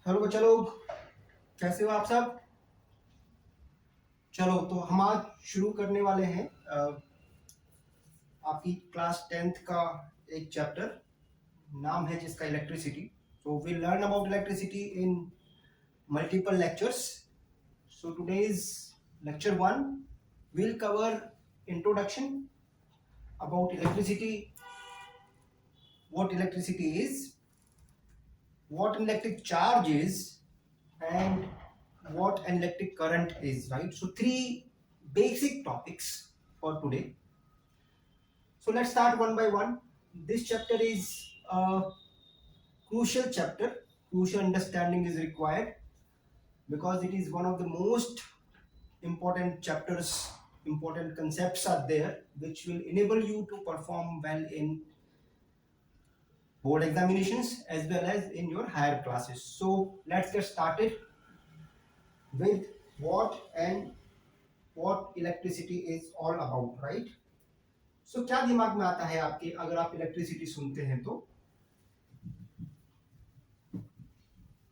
Hello बच्चा लोग, कैसे हो आप सब। चलो तो हम आज शुरू करने वाले हैं आपकी क्लास 10th का एक चैप्टर, नाम है जिसका electricity. So we learn about electricity in multiple lectures. So today's lecture 1 will cover introduction about electricity, what electricity is, what an electric charge is, and what an electric current is, right? So three basic topics for today. So let's start one by one. This chapter is a crucial chapter. Crucial understanding is required because it is one of the most important chapters. Important concepts are there which will enable you to perform well in board examinations as well as in your higher classes. So let's get started with what electricity is all about, right? So क्या दिमाग में आता है आपके अगर आप electricity सुनते हैं तो?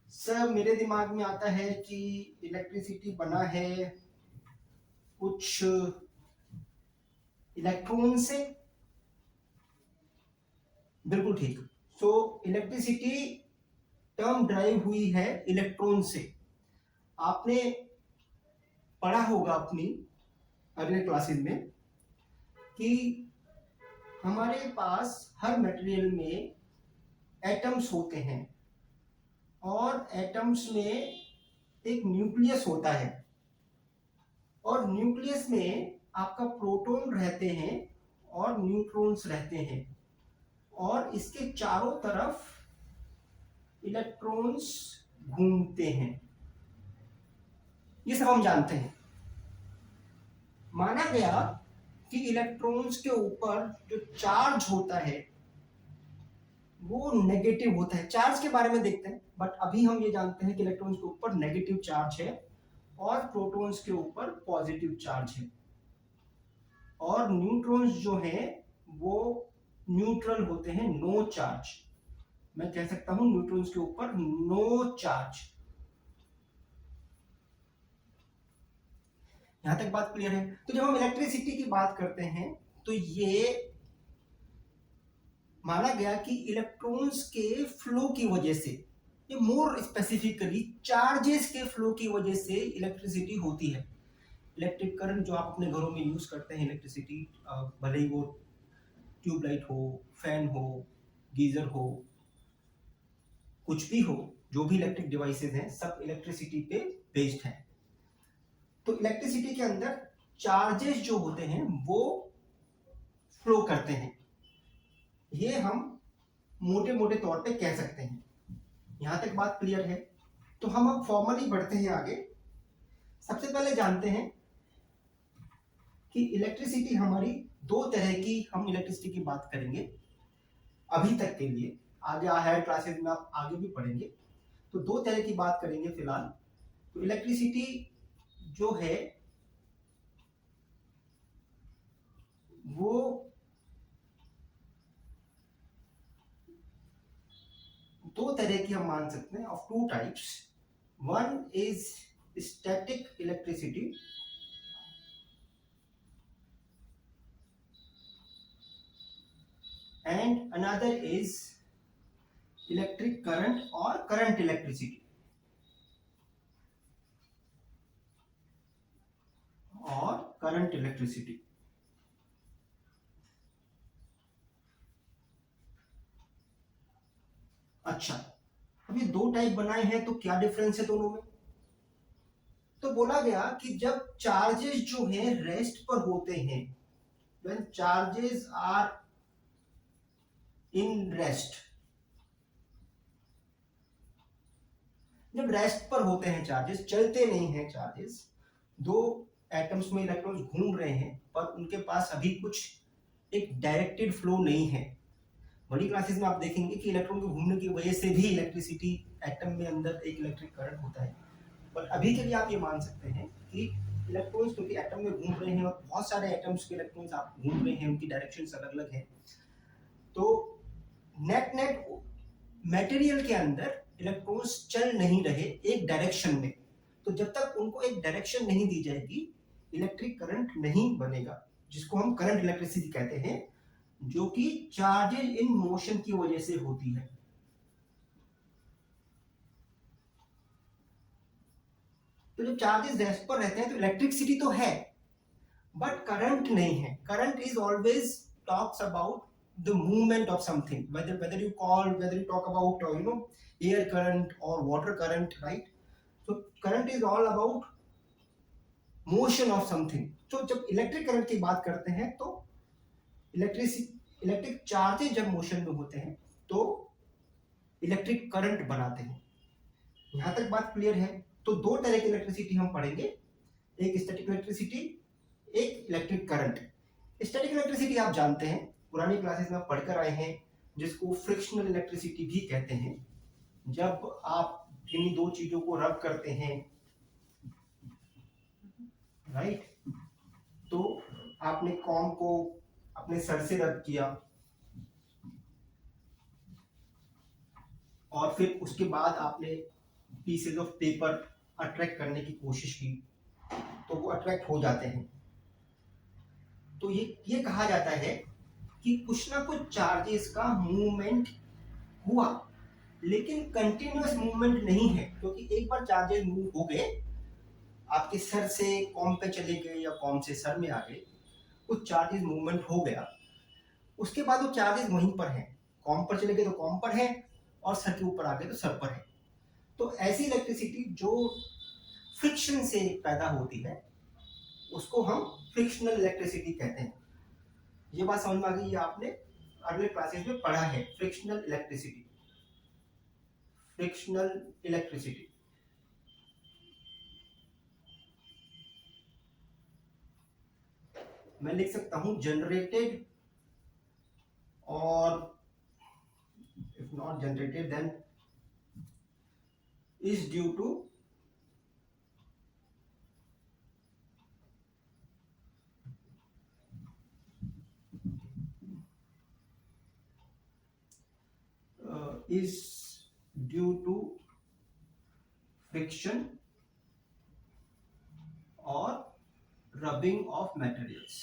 सर मेरे दिमाग में आता है कि इलेक्ट्रिसिटी बना है कुछ इलेक्ट्रॉन से। बिल्कुल ठीक। सो इलेक्ट्रिसिटी टर्म ड्राइव हुई है इलेक्ट्रॉन से। आपने पढ़ा होगा अपनी अगले क्लासेस में कि हमारे पास हर मटेरियल में एटम्स होते हैं और एटम्स में एक न्यूक्लियस होता है और न्यूक्लियस में आपका प्रोटॉन रहते हैं और न्यूट्रॉन्स रहते हैं और इसके चारों तरफ इलेक्ट्रॉन्स घूमते हैं। ये सब हम जानते हैं। माना गया कि इलेक्ट्रॉन्स के ऊपर जो चार्ज होता है वो नेगेटिव होता है। चार्ज के बारे में देखते हैं, बट अभी हम ये जानते हैं कि इलेक्ट्रॉन्स के ऊपर नेगेटिव चार्ज है और प्रोटॉन्स के ऊपर पॉजिटिव चार्ज है और न्यूट्रॉन्स जो हैं वो न्यूट्रल होते हैं, नो चार्ज। मैं कह सकता हूं न्यूट्रॉन्स के ऊपर नो चार्ज। यहां तक बात क्लियर है? तो जब हम इलेक्ट्रिसिटी की बात करते हैं तो ये माना गया कि इलेक्ट्रॉन्स के फ्लो की वजह से, ये मोर स्पेसिफिकली चार्जेस के फ्लो की वजह से इलेक्ट्रिसिटी होती है। इलेक्ट्रिक करंट जो आप अपने घरों में यूज करते हैं, इलेक्ट्रिसिटी, भले ही वो ट्यूबलाइट हो, फैन हो, गीजर हो, कुछ भी हो, जो भी इलेक्ट्रिक डिवाइसेस हैं सब इलेक्ट्रिसिटी पे बेस्ड हैं। तो इलेक्ट्रिसिटी के अंदर चार्जेस जो होते हैं वो फ्लो करते हैं, ये हम मोटे मोटे तौर पे कह सकते हैं। यहां तक बात क्लियर है? तो हम अब फॉर्मली बढ़ते हैं आगे। सबसे पहले जानते हैं कि इलेक्ट्रिसिटी हमारी दो तरह की, हम इलेक्ट्रिसिटी की बात करेंगे अभी तक के लिए, आगे हायर क्लासेस में आप आगे भी पढ़ेंगे। तो दो तरह की बात करेंगे फिलहाल। तो इलेक्ट्रिसिटी जो है वो दो तरह की हम मान सकते हैं, of two types. One is static electricity and another is electric current or current electricity or current electricity। अच्छा, अब ये दो टाइप बनाए हैं तो क्या डिफरेंस है दोनों में? तो बोला गया कि जब चार्जेस जो हैं रेस्ट पर होते हैं, when charges are in rest, जब रेस्ट पर होते हैं चार्जेस, चलते नहीं हैं चार्जेस, दो एटम्स में इलेक्ट्रॉन्स घूम रहे हैं पर उनके पास अभी कुछ एक डायरेक्टेड फ्लो नहीं है। बड़ी क्लासेस में आप देखेंगे कि इलेक्ट्रॉन के घूमने की वजह से भी इलेक्ट्रिसिटी, एटम में अंदर एक इलेक्ट्रिक करंट होता है। पर अभी के लिए आप ये मान सकते हैं कि इलेक्ट्रॉन्स क्योंकि एटम में घूम रहे हैं और बहुत सारे एटम्स के इलेक्ट्रॉन्स आप घूम रहे हैं, उनकी डायरेक्शंस अलग अलग हैं, तो नेट नेट मटेरियल के अंदर इलेक्ट्रॉन्स चल नहीं रहे एक डायरेक्शन में, तो जब तक उनको एक डायरेक्शन नहीं दी जाएगी इलेक्ट्रिक करंट नहीं बनेगा, जिसको हम करंट इलेक्ट्रिसिटी कहते हैं, जो कि चार्जेज इन मोशन की वजह से होती है। तो जब चार्जेस रेस्ट पर रहते हैं तो इलेक्ट्रिसिटी तो है बट करंट नहीं है। Current is always talks about the movement of something, whether you talk about air current or water current, right? So current is all about motion of something. तो जब इलेक्ट्रिक करंट की बात करते हैं तो electric charges जब motion में होते हैं तो इलेक्ट्रिक करंट बनाते हैं। यहां तक बात क्लियर है? तो दो तरह की इलेक्ट्रिसिटी हम पढ़ेंगे, एक स्टैटिक इलेक्ट्रिसिटी, एक इलेक्ट्रिक करंट। स्टैटिक इलेक्ट्रिसिटी आप जानते हैं, पुरानी क्लासेस में आप पढ़कर आए हैं, जिसको फ्रिक्शनल इलेक्ट्रिसिटी भी कहते हैं। जब आप किन्हीं दो चीजों को रब करते हैं, राइट, तो आपने कॉम को अपने सर से रब किया और फिर उसके बाद आपने पीसेज ऑफ पेपर अट्रैक्ट करने की कोशिश की तो वो अट्रैक्ट हो जाते हैं। तो ये कहा जाता है कि कुछ ना कुछ चार्जेस का मूवमेंट हुआ, लेकिन कंटिन्यूअस मूवमेंट नहीं है, क्योंकि एक बार चार्जेस मूव हो गए, आपके सर से कॉम पे चले गए या कॉम से सर में आ गए, कुछ चार्जेस मूवमेंट हो गया, उसके बाद वो चार्जेस वहीं पर हैं। कॉम पर चले गए तो कॉम पर है और सर के ऊपर आ गए तो सर पर है। तो ऐसी इलेक्ट्रिसिटी जो फ्रिक्शन से पैदा होती है उसको हम फ्रिक्शनल इलेक्ट्रिसिटी कहते हैं। ये बात समझ में आ गई? ये आपने अगले क्लासेस में पढ़ा है, फ्रिक्शनल इलेक्ट्रिसिटी। फ्रिक्शनल इलेक्ट्रिसिटी मैं लिख सकता हूं जनरेटेड, और if not generated then is due to friction or rubbing of materials।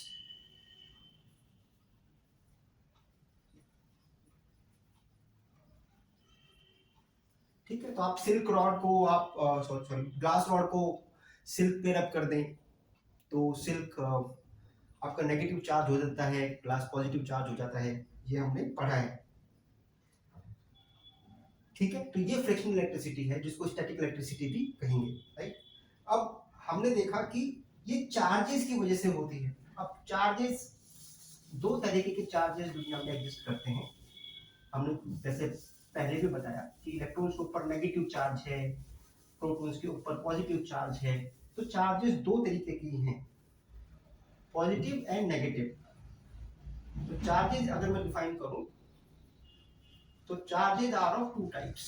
ठीक है, तो आप सिल्क रॉड को आप सॉरी ग्लास रॉड को सिल्क पे रब कर दें तो सिल्क आपका नेगेटिव चार्ज हो जाता है, ग्लास पॉजिटिव चार्ज हो जाता है, ये हमने पढ़ा है। ठीक है, तो ये फ्रिक्शनल इलेक्ट्रिसिटी है, जिसको स्टैटिक इलेक्ट्रिसिटी भी कहेंगे, राइट। अब हमने देखा कि ये चार्जेस की वजह से होती है। अब चार्जेस, दो तरीके के चार्जेस दुनिया में एग्जिस्ट करते हैं। हमने जैसे पहले भी बताया कि इलेक्ट्रॉन्स के ऊपर नेगेटिव चार्ज है, प्रोटॉन्स के ऊपर पॉजिटिव चार्ज है। तो चार्जेस दो तरीके की हैं, पॉजिटिव एंड नेगेटिव। तो चार्जेस अगर मैं डिफाइन करूं तो charges are of two types,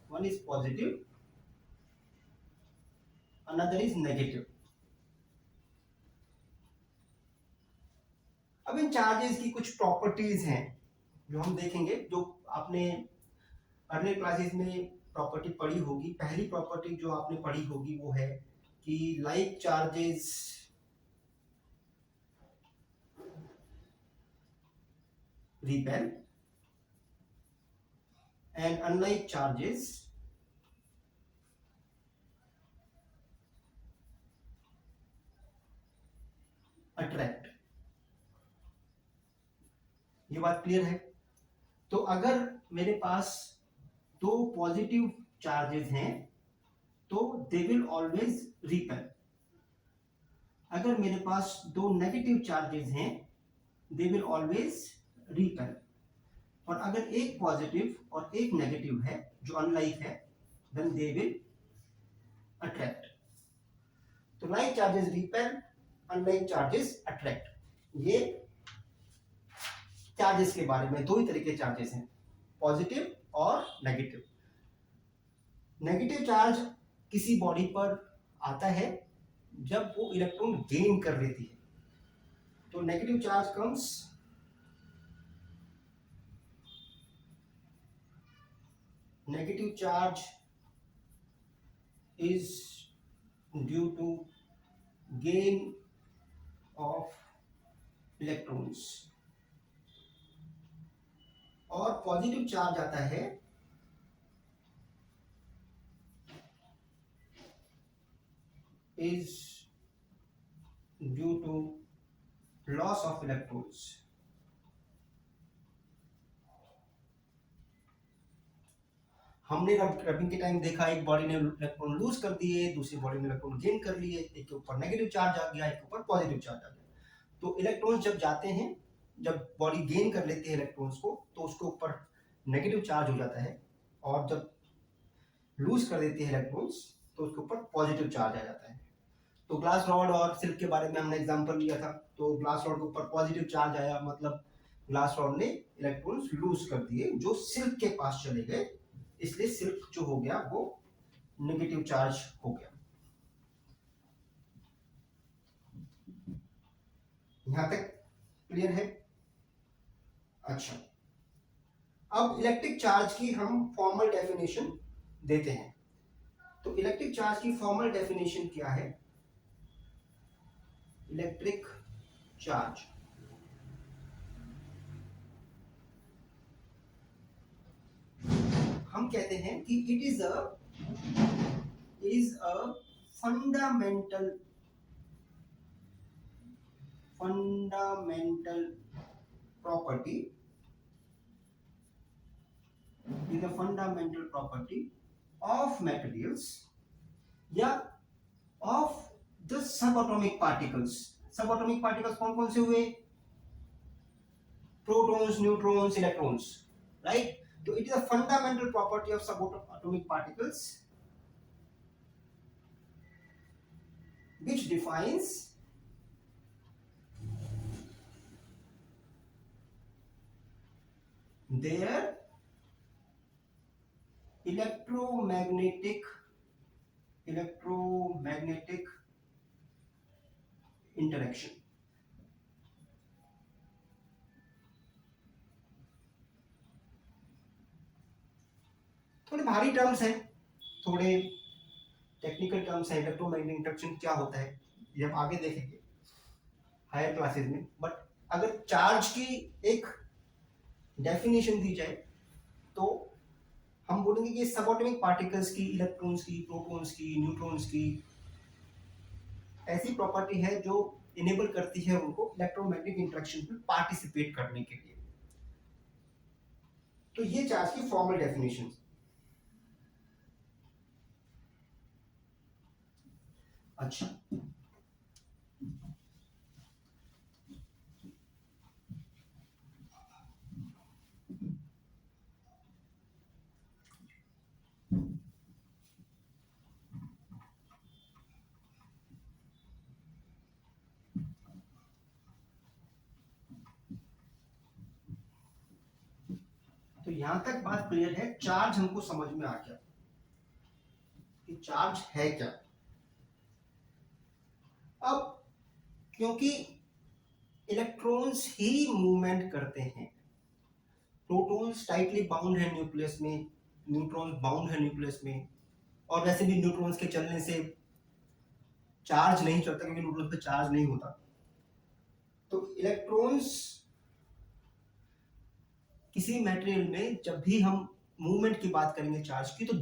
one is positive, another is negative. अब इन चार्जेस की कुछ प्रॉपर्टीज हैं जो हम देखेंगे, जो आपने अर्ली क्लासेस में प्रॉपर्टी पढ़ी होगी। पहली प्रॉपर्टी जो आपने पढ़ी होगी वो है कि like charges repel and unlike charges attract। ये बात क्लियर है? तो अगर मेरे पास दो पॉजिटिव चार्जेस हैं तो दे विल ऑलवेज रिपेल। अगर मेरे पास दो नेगेटिव चार्जेस हैं दे विल ऑलवेज रिपेल। और अगर एक पॉजिटिव और एक नेगेटिव है जो अनलाइक है देन दे विल अट्रैक्ट। तो like charges repel, unlike charges attract. ये चार्जेस के बारे में दो ही तरह के चार्जेस हैं, पॉजिटिव और नेगेटिव। नेगेटिव चार्ज किसी बॉडी पर आता है जब वो इलेक्ट्रॉन गेन कर लेती है। तो negative charge comes negative charge is due to gain of electrons, और पॉजिटिव चार्ज आता है is due to loss of electrons। हमने रबिंग के टाइम देखा, एक बॉडी ने इलेक्ट्रॉन लूज कर दिए, दूसरी बॉडी में इलेक्ट्रॉन गेन कर लिए, एक के ऊपर नेगेटिव चार्ज आ गया, एक के ऊपर पॉजिटिव चार्ज आ गया। तो इलेक्ट्रॉन्स जब जाते हैं, जब बॉडी गेन कर लेती है इलेक्ट्रॉन्स को, तो उसके ऊपर नेगेटिव चार्ज हो जाता है, और जब लूज कर देती है इलेक्ट्रॉन्स तो उसके ऊपर पॉजिटिव चार्ज आ जाता है। तो ग्लास रॉड और सिल्क के बारे में हमने एग्जांपल लिया था, तो ग्लास रॉड के ऊपर पॉजिटिव चार्ज आया, मतलब ग्लास रॉड ने इलेक्ट्रॉन्स लूज कर दिए जो सिल्क के पास चले गए, इसलिए सिल्क जो हो गया वो नेगेटिव चार्ज हो गया। यहां तक क्लियर है? अच्छा, अब इलेक्ट्रिक चार्ज की हम फॉर्मल डेफिनेशन देते हैं। तो इलेक्ट्रिक चार्ज की फॉर्मल डेफिनेशन क्या है? इलेक्ट्रिक चार्ज हम कहते हैं कि it is a fundamental property is a fundamental property of materials या of the subatomic particles। subatomic particles कौन कौन से हुए? Protons, neutrons, electrons, right? तो it is a fundamental property of subatomic particles which defines their electromagnetic interaction। थोड़े भारी terms हैं, थोड़े टेक्निकल टर्म्स हैं। इलेक्ट्रोमैग्नेटिक इंटरेक्शन क्या होता है ये हम आगे देखेंगे हायर क्लासेस में, बट अगर चार्ज की एक डेफिनेशन दी जाए तो हम बोलेंगे कि सबएटॉमिक पार्टिकल्स की, इलेक्ट्रॉन्स की, प्रोटॉन्स की, न्यूट्रॉन्स की ऐसी प्रॉपर्टी है जो इनेबल करती है उनको इलेक्ट्रोमैग्नेटिक इंटरेक्शन में पार्टिसिपेट करने के लिए। तो ये चार्ज की फॉर्मल डेफिनेशन। अच्छा, तो यहां तक बात क्लियर है, चार्ज हमको समझ में आ गया कि चार्ज है क्या। अब क्योंकि इलेक्ट्रॉन्स ही मूवमेंट करते हैं, प्रोटॉन्स टाइटली बाउंड है न्यूक्लियस में, न्यूट्रॉन्स बाउंड है न्यूक्लियस में, और वैसे भी न्यूट्रॉन्स के चलने से चार्ज नहीं चलता क्योंकि न्यूट्रॉन्स पे चार्ज नहीं होता। तो इलेक्ट्रॉन्स किसी मटेरियल में जब भी हम मूवमेंट की बात करेंगे चार्ज की, तो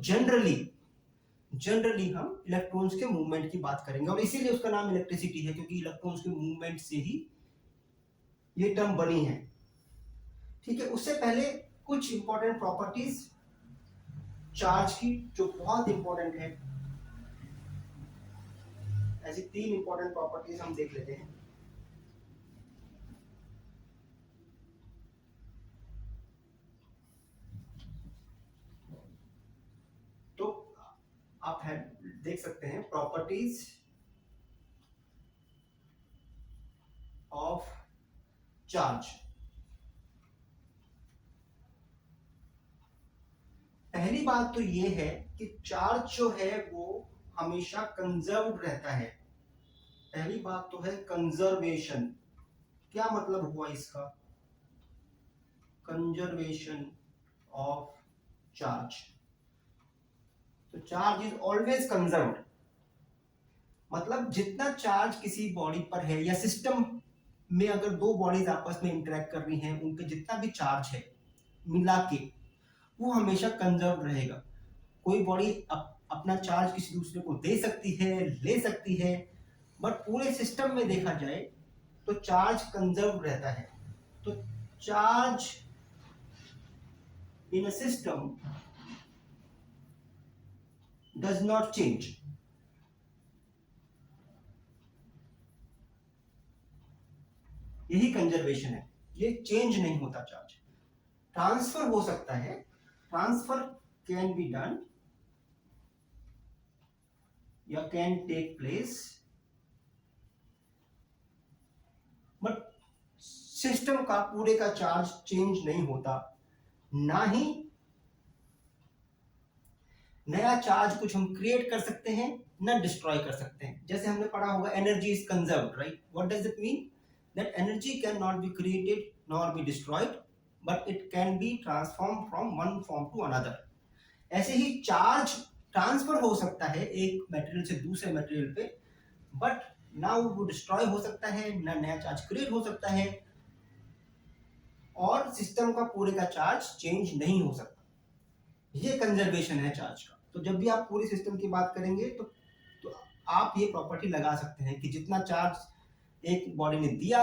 जनरली हम इलेक्ट्रॉन्स के मूवमेंट की बात करेंगे, और इसीलिए उसका नाम इलेक्ट्रिसिटी है, क्योंकि इलेक्ट्रॉन्स के मूवमेंट से ही ये टर्म बनी है। ठीक है, उससे पहले कुछ इंपॉर्टेंट प्रॉपर्टीज चार्ज की जो बहुत इंपॉर्टेंट है, ऐसी 3 इंपॉर्टेंट प्रॉपर्टीज हम देख लेते हैं। तो आप देख सकते हैं प्रॉपर्टीज ऑफ चार्ज। पहली बात तो ये है कि चार्ज जो है वो हमेशा कंजर्व्ड रहता है। पहली बात तो है कंजर्वेशन। क्या मतलब हुआ इसका? Conservation of charge. तो चार्ज इज ऑलवेज कंजर्व्ड, मतलब जितना चार्ज किसी बॉडी पर है या सिस्टम में अगर दो बॉडीज आपस में इंटरेक्ट कर रही हैं, उनके जितना भी चार्ज है मिला के वो हमेशा कंजर्व रहेगा। कोई बॉडी अपना चार्ज किसी दूसरे को दे सकती है, ले सकती है, बट पूरे सिस्टम में देखा जाए तो चार्ज कंजर्व रहता है। तो charge in a system does not change. यही कंजर्वेशन है, ये चेंज नहीं होता चार्ज। ट्रांसफर हो सकता है, ट्रांसफर कैन बी डन या can take place, but system का पूरे का चार्ज चेंज नहीं होता, ना ही नया चार्ज कुछ हम क्रिएट कर सकते हैं ना डिस्ट्रॉय कर सकते हैं। जैसे हमने पढ़ा होगा energy is conserved, right? What does it mean? That energy can not be created nor be destroyed, but it can be transform from one form to another. ऐसे ही चार्ज ट्रांसफर हो सकता है एक मटेरियल से दूसरे मटेरियल पे, but ना वो डिस्ट्रॉय हो सकता है, ना नया चार्ज क्रिएट हो सकता है, और सिस्टम का पूरे का चार्ज चेंज नहीं हो सकता। ये कंजर्वेशन है चार्ज का। तो जब भी आप पूरे सिस्टम की बात करेंगे तो आप ये प्रॉपर्टी लगा सकते हैं कि जितना चार्ज एक बॉडी ने दिया,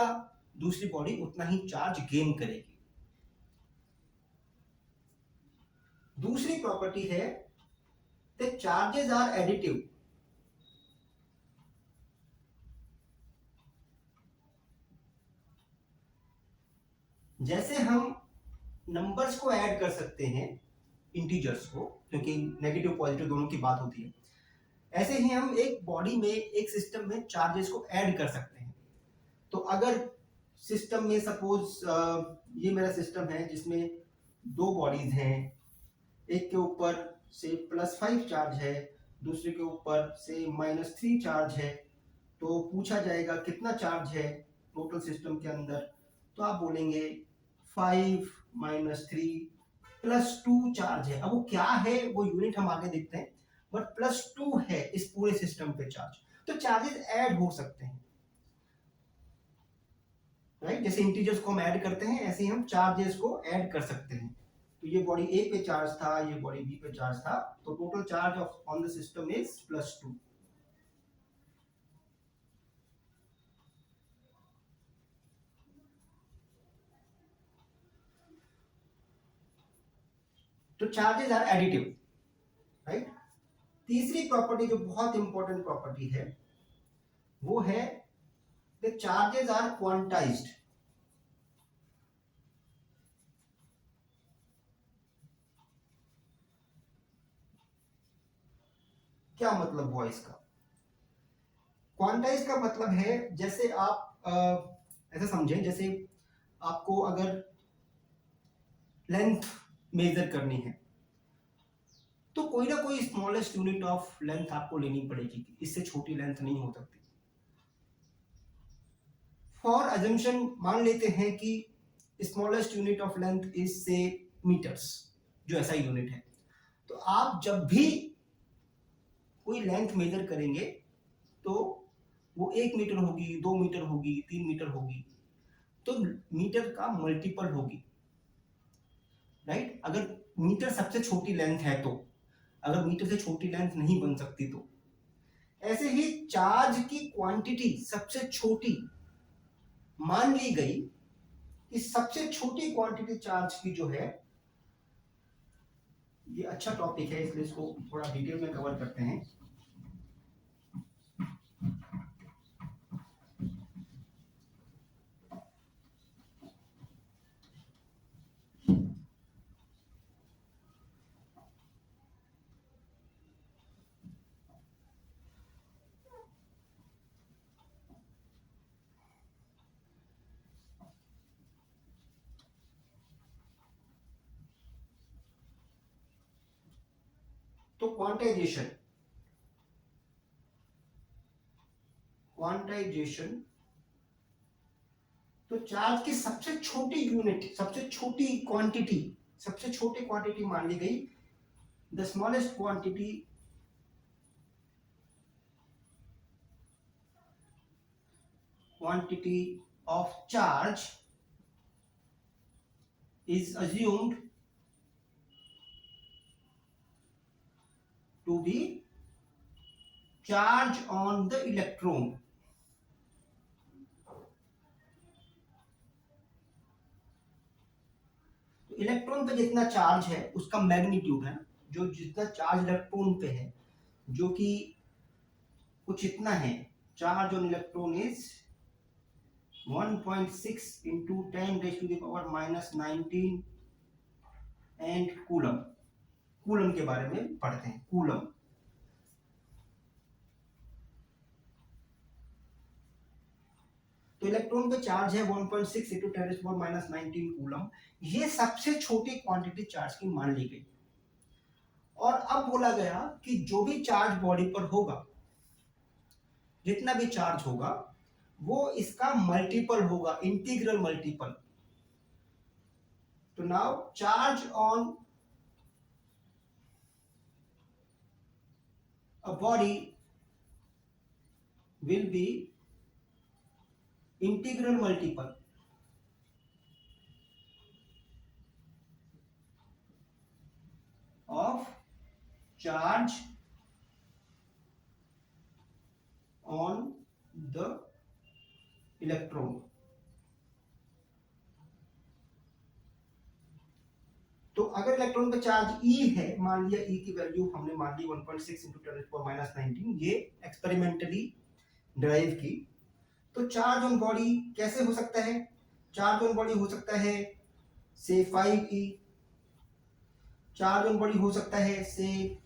दूसरी बॉडी उतना ही चार्ज गेन करेगी। दूसरी प्रॉपर्टी है दैट चार्जेस आर एडिटिव। जैसे हम नंबर्स को ऐड कर सकते हैं, इंटीजर्स को, क्योंकि नेगेटिव पॉजिटिव दोनों की बात होती है, ऐसे ही हम एक बॉडी में, एक सिस्टम में चार्जेस को ऐड कर सकते हैं। तो अगर सिस्टम में सपोज ये मेरा सिस्टम है जिसमें दो बॉडीज हैं, एक के ऊपर से +5 चार्ज है, दूसरे के ऊपर से -3 चार्ज है, तो पूछा जाएगा कितना चार्ज है टोटल सिस्टम के अंदर, तो आप बोलेंगे 5 - 3 +2 चार्ज है। अब वो क्या है वो यूनिट हम आगे देखते हैं, बट +2 है इस पूरे सिस्टम पे चार्ज। तो चार्जेस ऐड हो सकते हैं, राइट? जैसे इंटीजर्स को हम ऐड करते हैं, ऐसे ही हम चार्जेस को ऐड कर सकते हैं। तो ये बॉडी ए पे चार्ज था, ये बॉडी बी पे चार्ज था, तो total charge on the system is +2। तो चार्जेस आर एडिटिव, राइट? तीसरी प्रॉपर्टी जो बहुत इंपॉर्टेंट प्रॉपर्टी है वो है द चार्जेस आर क्वांटाइज्ड। क्या मतलब हुआ इसका? क्वांटाइज का मतलब है, जैसे आप ऐसा समझें, जैसे आपको अगर लेंथ मेजर करनी है तो कोई ना कोई स्मॉलेस्ट यूनिट ऑफ लेंथ आपको लेनी पड़ेगी, इससे छोटी लेंथ नहीं हो सकती। फॉर अजम्पशन मान लेते हैं कि smallest unit of length is से मीटर्स, जो ऐसा यूनिट है। तो आप जब भी कोई लेंथ मेजर करेंगे तो वो 1 मीटर होगी, 2 मीटर होगी, 3 मीटर होगी, तो मीटर का मल्टीपल होगी, राइट? अगर मीटर सबसे छोटी लेंथ है तो, अगर मीटर से छोटी लेंथ नहीं बन सकती तो, ऐसे ही चार्ज की क्वांटिटी सबसे छोटी मान ली गई कि सबसे छोटी क्वांटिटी चार्ज की जो है, ये अच्छा टॉपिक है इसलिए इसको थोड़ा डिटेल में कवर करते हैं। तो क्वांटाइजेशन, तो चार्ज की सबसे छोटी यूनिट, सबसे छोटी क्वांटिटी, सबसे छोटी क्वांटिटी मान ली गई, the smallest quantity quantity of charge is assumed to be charge on the electron. तो इलेक्ट्रॉन पे जितना चार्ज है उसका मैग्नीट्यूड है, जो जितना चार्ज इलेक्ट्रॉन पे है, जो कि कुछ इतना है, charge on electron is 1.6 into 10 raised to the power minus 19 and coulomb. Coulomb के बारे में पढ़ते हैं। कूलम, तो इलेक्ट्रॉन पे चार्ज है 1.6 into 10 raised to the power minus 19 coulomb. ये सबसे छोटी क्वांटिटी चार्ज की मान ली गई। और अब बोला गया कि जो भी चार्ज बॉडी पर होगा, जितना भी चार्ज होगा, वो इसका मल्टीपल होगा, इंटीग्रल मल्टीपल। तो now charge on a body will be integral multiple of charge on the electron। तो अगर इलेक्ट्रॉन पे चार्ज E है, मान लिया E की वैल्यू हमने मान ली 1.6 into 10 to the power minus 19, ये एक्सपेरिमेंटली ड्राइव की। तो चार्ज ऑन बॉडी कैसे हो सकता है? चार्ज ऑन बॉडी हो सकता है से 5e, चार्ज ऑन बॉडी हो सकता है से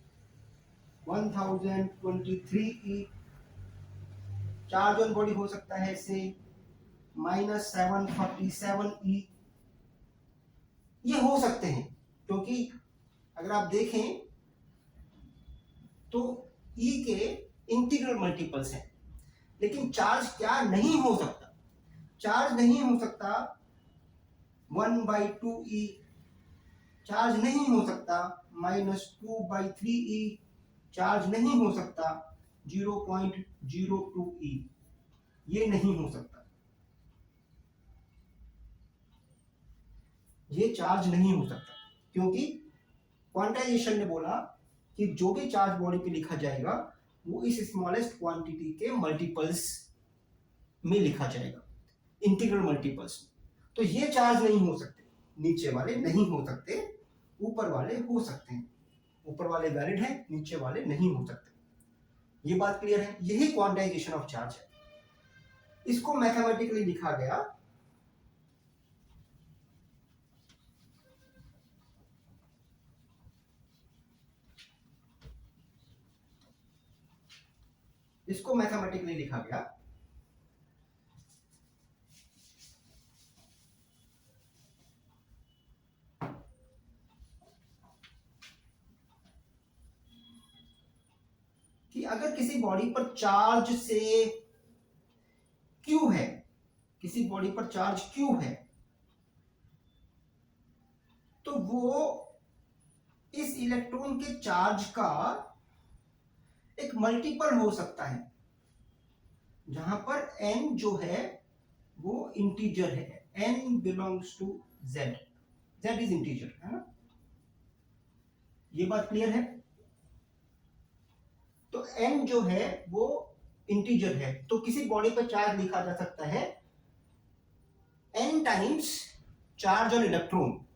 1023e, चार्ज ऑन बॉडी हो सकता है से -747e। ये हो सकते हैं क्योंकि अगर आप देखें तो E के इंटीग्रल मल्टीपल्स हैं। लेकिन चार्ज क्या नहीं हो सकता? चार्ज नहीं हो सकता 1/2e, चार्ज नहीं हो सकता -2/3e, चार्ज नहीं हो सकता 0.02e। ये नहीं हो सकता, ये चार्ज नहीं हो सकता, क्योंकि क्वांटाइजेशन ने बोला कि जो भी चार्ज बॉडी पे लिखा जाएगा वो इस स्मॉलेस्ट क्वांटिटी के मल्टीपल्स में लिखा जाएगा, इंटीग्रल मल्टीपल्स। तो ये चार्ज नहीं हो सकते, नीचे वाले नहीं हो सकते, ऊपर वाले हो सकते हैं। ऊपर वाले वैलिड हैं, नीचे वाले नहीं हो सकते। ये बात क्लियर है? यही क्वांटाइजेशन ऑफ चार्ज है। इसको मैथमेटिकली लिखा गया कि अगर किसी बॉडी पर चार्ज से Q है, किसी बॉडी पर चार्ज Q है, तो वो इस इलेक्ट्रॉन के चार्ज का एक मल्टीपल हो सकता है, जहां पर n जो है वो इंटीजर है, n belongs to z, z is integer, है ना? ये बात क्लियर है? तो n जो है वो इंटीजर है, तो किसी बॉडी पर चार्ज लिखा जा सकता है n times charge on electron.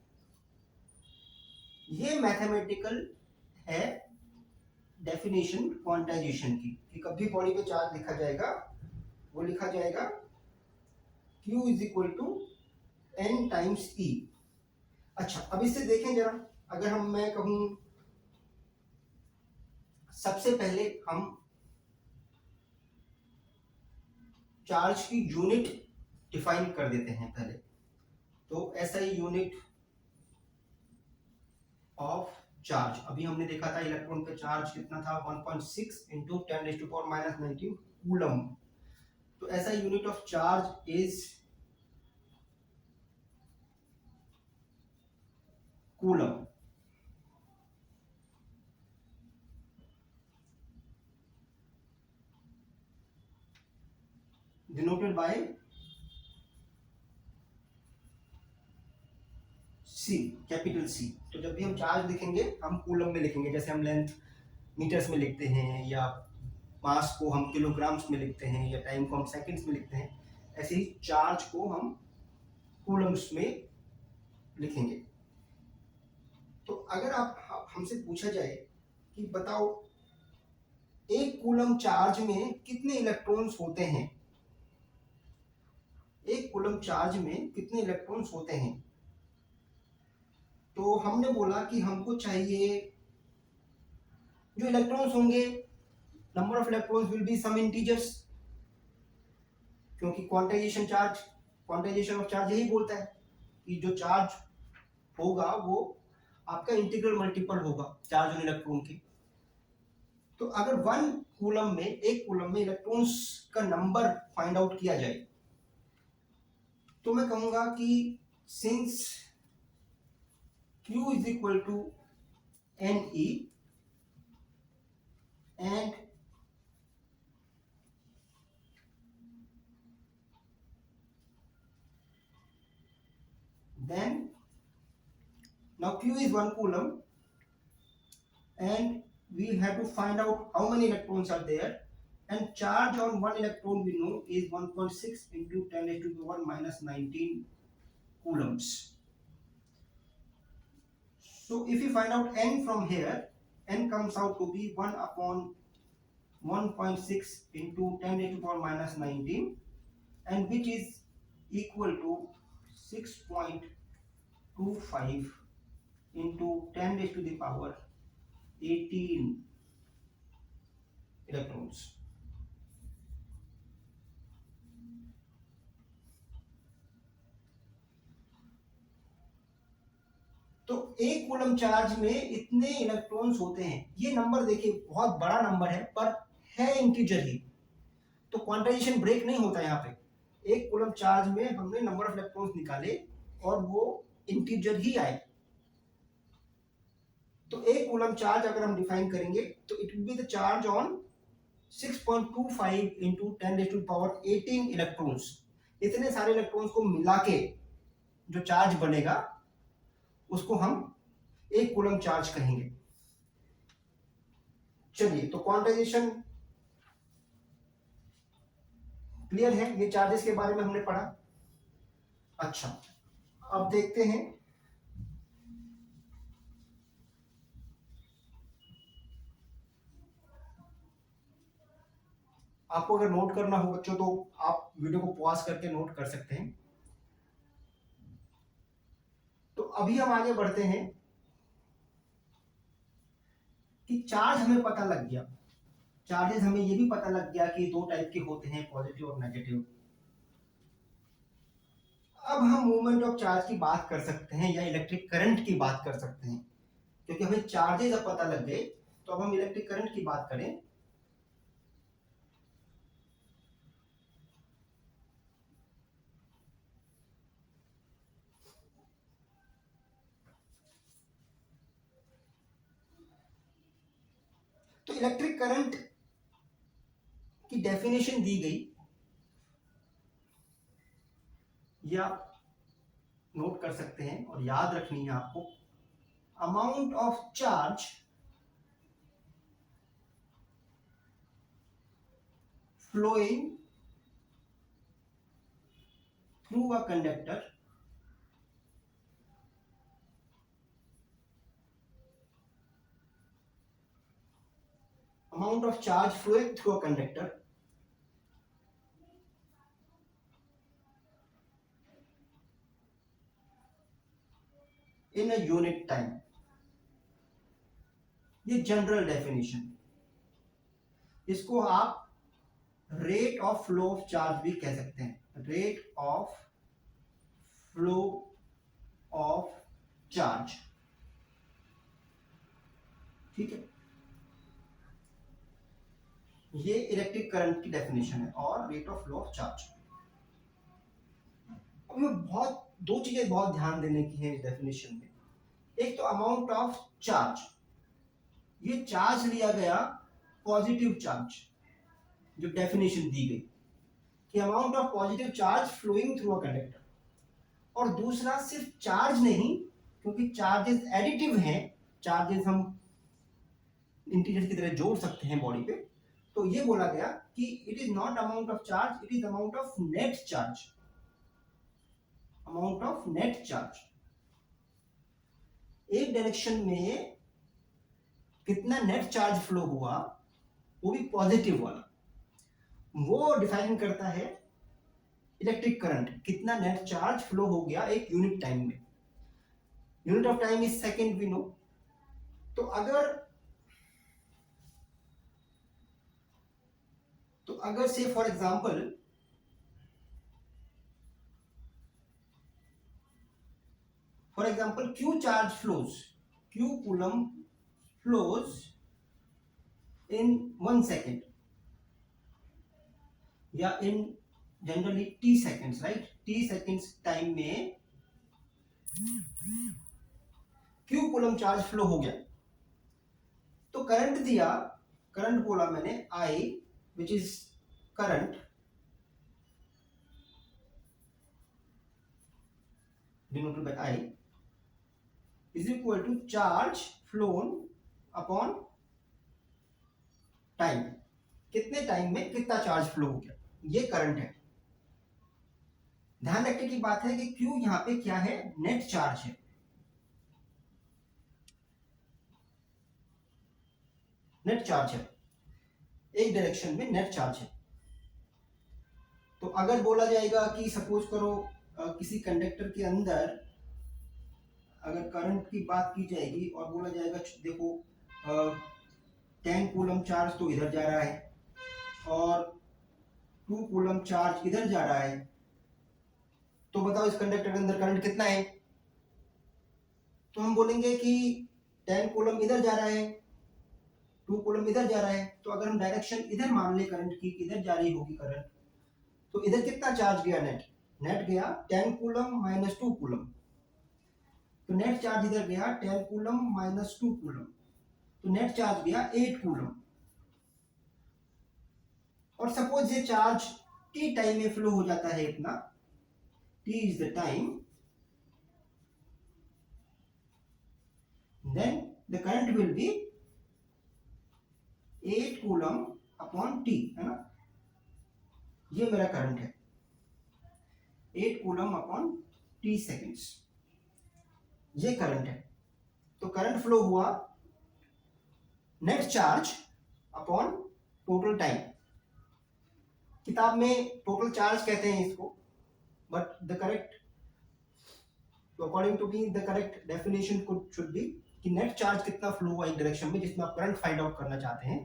ये मैथमेटिकल है डेफिनेशन क्वांटाइजेशन की, कि कभी बॉडी पे चार्ज लिखा जाएगा, वो लिखा जाएगा Q is equal to n times E। अच्छा, अब इससे देखें जरा, अगर मैं कहूं, सबसे पहले हम चार्ज की यूनिट डिफाइन कर देते हैं पहले। तो SI यूनिट ऑफ चार्ज, अभी हमने देखा था इलेक्ट्रॉन पे चार्ज कितना था, 1.6 into 10 raised to the power minus 19 coulomb. तो SI unit of charge is coulomb. Denoted by C, capital C. तो जब भी हम चार्ज लिखेंगे हम कूलम में लिखेंगे, जैसे हम लेंथ मीटर्स में लिखते हैं, या मास को हम किलोग्राम्स में लिखते हैं, या टाइम को हम सेकंड्स में लिखते हैं, ऐसे ही चार्ज को हम कूलम्स में लिखेंगे। तो अगर आप हमसे पूछा जाए कि बताओ एक कूलम चार्ज में कितने इलेक्ट्रॉन्स होते हैं, एक कूलम चार्ज में कितने इलेक्ट्रॉन्स होते हैं, तो हमने बोला कि हमको चाहिए जो इलेक्ट्रॉन्स होंगे, number of electrons will be some integers, क्योंकि क्वांटाइजेशन ऑफ चार्ज यही बोलता है कि जो चार्ज होगा वो आपका इंटीग्रल मल्टीपल होगा चार्ज ऑन इलेक्ट्रॉन के। तो अगर एक कूलम में इलेक्ट्रॉन्स का नंबर फाइंड आउट किया जाए, तो मैं कहूंगा कि since Q is equal to Ne and then now Q is 1 coulomb and we have to find out how many electrons are there, and charge on one electron we know is 1.6 into 10 raised to the power minus 19 coulombs. So if we find out n from here, n comes out to be 1 upon 1.6 into 10 raised to the power minus 19, and which is equal to 6.25 into 10 raised to the power 18 electrons. तो एक coulomb charge में इतने electrons होते हैं। ये number देखिए बहुत बड़ा नंबर है, पर है इंटीजर ही, तो क्वांटाइजेशन ब्रेक नहीं होता यहाँ पे। एक कूलम चार्ज में हमने नंबर ऑफ इलेक्ट्रॉन्स निकाले और वो इंटीजर ही आए। तो एक कूलम चार्ज अगर हम डिफाइन करेंगे तो it will be the charge on 6.25 into 10 raised to the power 18 electrons. इतने सारे इलेक्ट्रॉन्स को मिला के जो चार्ज बनेगा उसको हम एक कूलम चार्ज कहेंगे। चलिए, तो क्वांटाइजेशन क्लियर है, ये चार्जेस के बारे में हमने पढ़ा। अच्छा, अब देखते हैं आपको अगर नोट करना हो बच्चों तो आप वीडियो को पॉज करके नोट कर सकते हैं। तो अभी हम आगे बढ़ते हैं कि चार्ज हमें पता लग गया, चार्जेस हमें ये भी पता लग गया कि दो टाइप के होते हैं, पॉजिटिव और नेगेटिव। अब हम मूवमेंट ऑफ चार्ज की बात कर सकते हैं या इलेक्ट्रिक करंट की बात कर सकते हैं, क्योंकि हमें चार्जेस अब पता लग गए। तो अब हम इलेक्ट्रिक करंट की बात करें। तो इलेक्ट्रिक करंट की डेफिनेशन दी गई, या नोट कर सकते हैं और याद रखनी है आपको। Amount of charge flowing through a conductor amount of charge flowing through a conductor in a unit time। ये जनरल डेफिनेशन, इसको आप rate of flow of charge भी कह सकते हैं। Rate of flow of charge, ठीक है, ये इलेक्ट्रिक करंट की डेफिनेशन है और rate of flow of charge. अब बहुत दो चीजें बहुत ध्यान देने की है इस डेफिनेशन में। एक तो अमाउंट ऑफ चार्ज, ये चार्ज लिया गया पॉजिटिव चार्ज जो डेफिनेशन दी गई, कि amount of positive charge flowing through a conductor, और दूसरा सिर्फ चार्ज नहीं, क्योंकि चार्जेस एडिटिव हैं, चार्जेस हम इंटीजर की तरह जोड़ सकते हैं बॉडी पे, तो ये बोला गया कि it is not amount of charge, it is amount of net charge, amount of net charge. एक डायरेक्शन में कितना नेट चार्ज फ्लो हुआ, वो भी पॉजिटिव वाला, वो डिफाइन करता है इलेक्ट्रिक करंट, कितना नेट चार्ज फ्लो हो गया एक यूनिट टाइम में। Unit of time is second, we know. तो अगर से for example Q charge flows, Q coulomb flows in 1 second, या in generally t seconds, right? t seconds time में Q coulomb चार्ज फ्लो हो गया, तो current दिया, करंट बोला मैंने I, which is current denoted by I, is equal to charge flown upon time, कितने time में कितना चार्ज फ्लो हो गया, ये करंट है। ध्यान रखने की बात है कि Q यहां पे क्या है, नेट चार्ज है, नेट चार्ज है, एक डायरेक्शन में नेट चार्ज है। तो अगर बोला जाएगा कि सपोज करो किसी कंडक्टर के अंदर अगर करंट की बात की जाएगी और बोला जाएगा देखो 10 कूलम चार्ज तो इधर जा रहा है और 2 कूलम चार्ज इधर जा रहा है, तो बताओ इस कंडक्टर के अंदर करंट कितना है। तो हम बोलेंगे कि 10 कूलम इधर जा रहा है, 2 कूलम इधर जा रहा है, तो अगर हम डायरेक्शन इधर मान ले करंट की, इधर जा रही होगी करंट, तो इधर कितना चार्ज गया, नेट गया 10 कूलम माइनस 2 कूलम, तो नेट चार्ज इधर गया 10 कूलम माइनस 2 कूलम, तो नेट चार्ज गया 8 कूलम। और सपोज ये चार्ज t टाइम में फ्लो हो जाता है इतना, t is the time, then the current will be 8 coulomb upon t, है ना, ये मेरा करंट है 8 कूलम अपॉन t सेकेंड्स, ये करंट है। तो करंट फ्लो हुआ net charge upon total time, किताब में टोटल चार्ज कहते हैं इसको, but the correct, according to me the correct definition should be कि नेट चार्ज कितना फ्लो हुआ एक डायरेक्शन में जिसमें आप करंट फाइंड आउट करना चाहते हैं,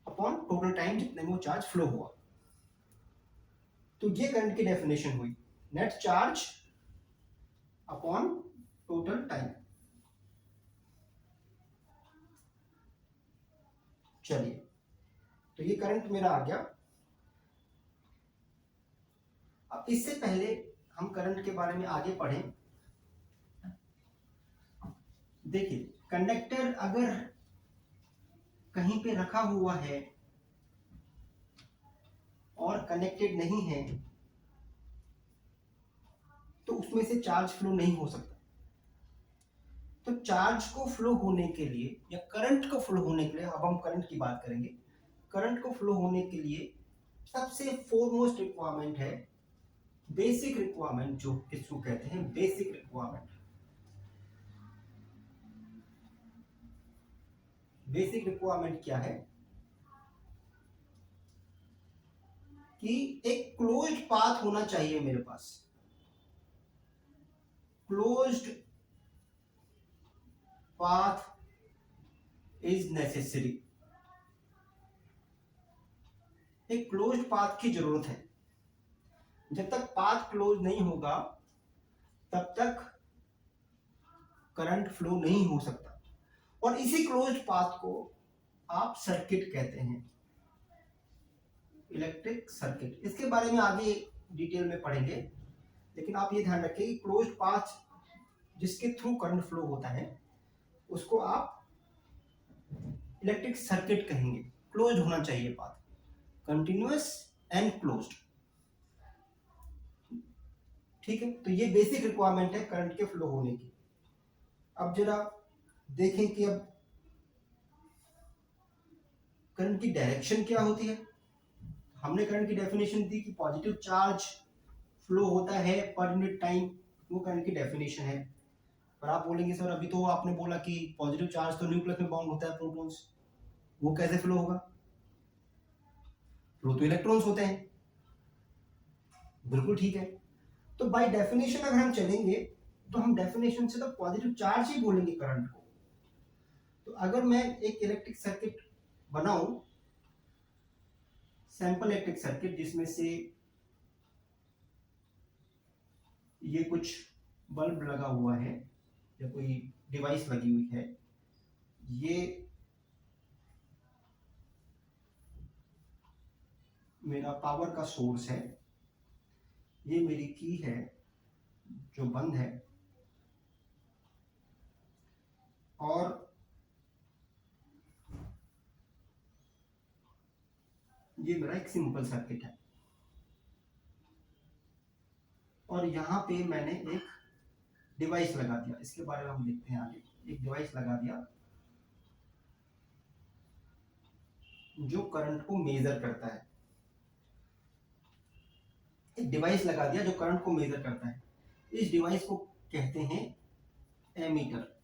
अपॉन टोटल टाइम जितने में वो चार्ज फ्लो हुआ। तो ये करंट की डेफिनेशन हुई, net charge upon total time. चलिए, तो ये करंट मेरा आ गया। अब इससे पहले हम करंट के बारे में आगे पढ़ें। देखिए, कंडक्टर अगर कहीं पे रखा हुआ है और कनेक्टेड नहीं है तो उसमें से चार्ज फ्लो नहीं हो सकता। तो चार्ज को फ्लो होने के लिए या करंट को फ्लो होने के लिए, अब हम करंट की बात करेंगे, करंट को फ्लो होने के लिए सबसे फोरमोस्ट रिक्वायरमेंट है, बेसिक रिक्वायरमेंट, जो किसको कहते हैं बेसिक रिक्वायरमेंट। बेसिक रिक्वायरमेंट क्या है कि एक क्लोज्ड पाथ होना चाहिए मेरे पास, क्लोज्ड पाथ इज नेसेसरी, एक क्लोज्ड पाथ की जरूरत है। जब तक पाथ क्लोज नहीं होगा तब तक करंट फ्लो नहीं हो सकता, और इसी क्लोज्ड पाथ को आप सर्किट कहते हैं, इलेक्ट्रिक सर्किट। इसके बारे में आगे डिटेल में पढ़ेंगे, लेकिन आप ये ध्यान रखिए कि क्लोज्ड पाथ जिसके थ्रू करंट फ्लो होता है उसको आप इलेक्ट्रिक सर्किट कहेंगे, क्लोज होना चाहिए पाथ। Continuous and closed. ठीक है, तो ये बेसिक रिक्वायरमेंट है करंट के फ्लो होने की। अब जरा देखें कि अब करंट की डायरेक्शन क्या होती है। हमने करंट की डेफिनेशन दी कि पॉजिटिव चार्ज फ्लो होता है पर यूनिट टाइम, वो करंट की डेफिनेशन है। पर आप बोलेंगे सर अभी तो आपने बोला कि पॉजिटिव चार्ज तो न्यूक्लियस में बाउंड होता है प्रोटॉन्स, वो कैसे फ्लो होगा? फ्लो तो इलेक्ट्रॉन्स होते हैं। बिल्कुल ठीक है, तो बाय डेफिनेशन अगर हम चलेंगे तो हम डेफिनेशन से तो पॉजिटिव चार्ज ही बोलेंगे करंट को। तो अगर मैं एक इलेक्ट्रिक सर्किट बनाऊं, सैंपल इलेक्ट्रिक सर्किट, जिसमें से ये कुछ बल्ब लगा हुआ है या कोई डिवाइस लगी हुई है, ये मेरा पावर का सोर्स है, ये मेरी की है जो बंद है, और ये मेरा एक सिंपल सर्किट है। और यहाँ पे मैंने एक डिवाइस लगा दिया, इसके बारे में हम देखते हैं आगे। एक डिवाइस लगा दिया जो करंट को मेजर करता है, एक डिवाइस लगा दिया जो करंट को मेजर करता है। इस डिवाइस को कहते हैं एमीटर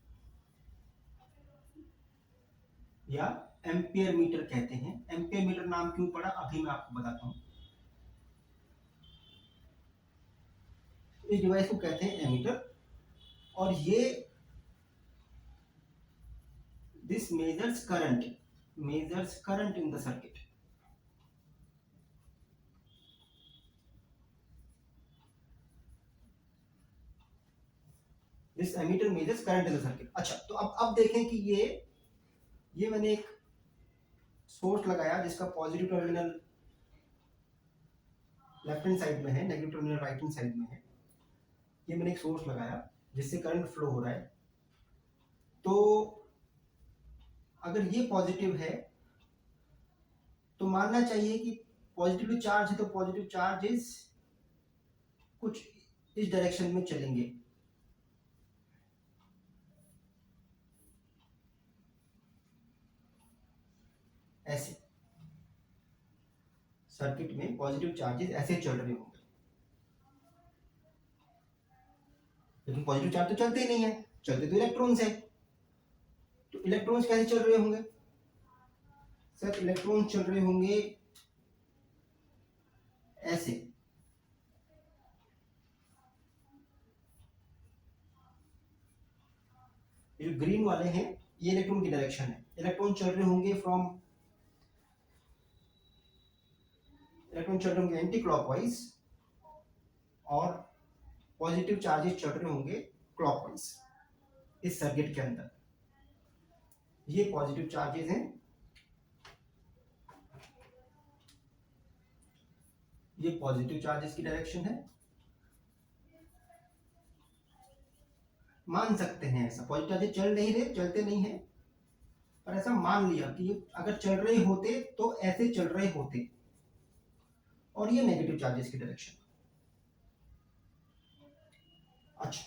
या एम्पियर मीटर कहते हैं। एम्पियर मीटर नाम क्यों पड़ा अभी मैं आपको बताता हूं। इस डिवाइस को कहते हैं एमीटर, और ये this measures current in the circuit. This ammeter measures current in the circuit. अच्छा, तो अब देखें कि ये मैंने एक सोर्स लगाया जिसका positive terminal left hand side में है, negative terminal right hand side में है। ये मैंने एक सोर्स लगाया जिससे करंट फ्लो हो रहा है। तो अगर ये पॉजिटिव है तो मानना चाहिए कि पॉजिटिव चार्ज है, तो पॉजिटिव चार्जेस कुछ इस डायरेक्शन में चलेंगे। ऐसे सर्किट में पॉजिटिव चार्जेस ऐसे चल रहे होंगे, लेकिन पॉजिटिव चार्ज तो चलते ही नहीं है, चलते तो इलेक्ट्रॉन्स है। तो इलेक्ट्रॉन्स कैसे चल रहे होंगे? सर इलेक्ट्रॉन चल रहे होंगे ऐसे। ये जो ग्रीन वाले हैं ये इलेक्ट्रॉन की डायरेक्शन है। इलेक्ट्रॉन चल रहे होंगे एंटी क्लॉकवाइज, और पॉजिटिव चार्जेस चल रहे होंगे क्लॉकवाइज इस सर्किट के अंदर। ये पॉजिटिव चार्जेस हैं, ये पॉजिटिव चार्जेस की डायरेक्शन है। मान सकते हैं ऐसा, पॉजिटिव चार्जेस चल नहीं रहे, चलते नहीं है, पर ऐसा मान लिया कि अगर चल रहे होते तो ऐसे चल रहे होते, और ये नेगेटिव चार्जेस की डायरेक्शन। अच्छा,